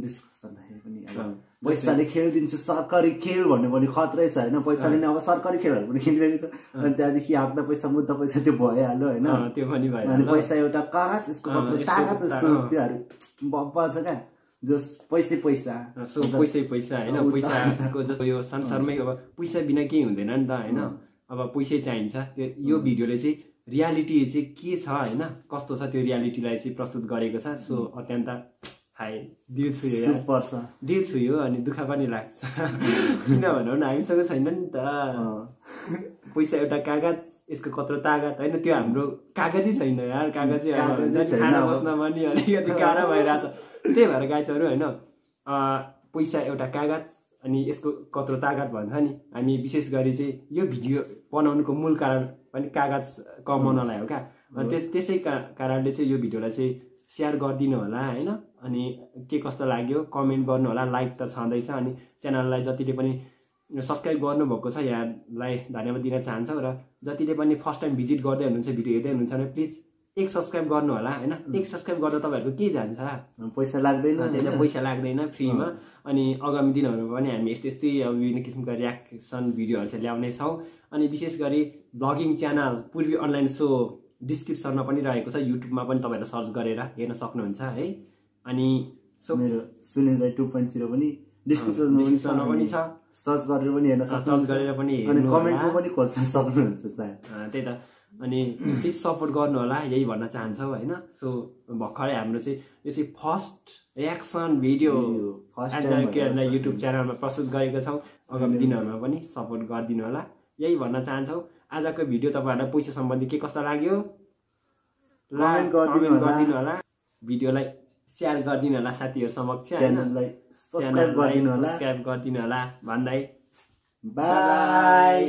discuss गर्दाखेरि पनि अब पैसाले खेलिदिन्छु सरकारी खेल भन्ने पनि खतरै छ होइन पैसाले नै अब सरकारी खेलहरू पनि खेलिरहेको छ अनि त्यहाँदेखि हाक्दा पैसा मुद्दा पैसा त्यो भइहाल्यो होइन त्यो पनि भयो अनि पैसा एउटा कागज यसको तागत जस्तो त्योहरू बब्बा छ क्या जस पैसा पैसा होइन पैसाको जस्तो यो संसारमै अब पैसा बिना केही हुँदैन नि त होइन अब पैसै चाहिन्छ यो भिडियोले चाहिँ रियालिटी चाहिँ के छ होइन कस्तो छ त्यो रियालिटीलाई चाहिँ प्रस्तुत गरेको छ सो अत्यन्त हाई दिल छुयो अनि दुःख पनि लाग्छ किन भनौँ न हामीसँग छैन नि त पैसा एउटा कागज यसको कत्रो तागत होइन त्यो हाम्रो कागजै छैन यार कागजै खाना बस्न पनि अलिकति गाह्रो भइरहेछ त्यही भएर गाइजहरू होइन पैसा एउटा कागज अनि यसको कत्रो तागत भन्छ नि हामी विशेष गरी चाहिँ यो भिडियो बनाउनुको मूल कारण पनि कागज कमाउनलाई हो क्या त्यसै कारणले चाहिँ यो भिडियोलाई चाहिँ सेयर गरिदिनु होला होइन अनि के कस्तो लाग्यो कमेन्ट गर्नु होला लाइक त छँदैछ अनि च्यानललाई जतिले पनि सब्सक्राइब गर्नुभएको छ यहाँलाई धन्यवाद दिन चाहन्छौँ र जतिले पनि फर्स्ट टाइम भिजिट गर्दै हुनुहुन्छ भिडियो हेर्दै हुनुहुन्छ भने प्लिज एक सब्सक्राइब गर्नु होला होइन एक सब्सक्राइब गर्दा तपाईँहरूको के जान्छ पैसा लाग्दैन त्यही पैसा लाग्दैन फ्रीमा अनि आगामी दिनहरूमा पनि हामी यस्तै अब विभिन्न किसिमका रियाक्सन भिडियोहरू चाहिँ ल्याउने छौँ अनि विशेष गरी ब्लगिङ च्यानल पूर्वी अनलाइन सो डिस्क्रिप्सनमा पनि रहेको छ युट्युबमा पनि तपाईँहरू सर्च गरेर हेर्न सक्नुहुन्छ है अनि सो मेरो सुनिल राई 2.0 पनि डिस्क्रिप्सनमा पनि छ सर्च गरेर पनि हेर्न सक्नुहुन्छ अनि कमेन्टमा पनि खोज्न सक्नुहुन्छ त्यही त अनि प्लिज सपोर्ट गर्नु होला यही भन्न चाहन्छौँ होइन सो भर्खरै हाम्रो चाहिँ यो चाहिँ फर्स्ट रियाक्सन भिडियो युट्युब च्यानलमा प्रस्तुत गरेको छौँ आगामी दिनहरूमा पनि सपोर्ट गरिदिनु होला यही भन्न चाहन्छौँ आजको भिडियो तपाईँहरूलाई पैसा सम्बन्धी के कस्तो लाग्यो कमेन्ट गरिदिनु होला भिडियोलाई सेयर गरिदिनु होला साथीहरू समक्ष च्यानललाई सब्स्क्राइब गरिदिनु होला भन्दै बाई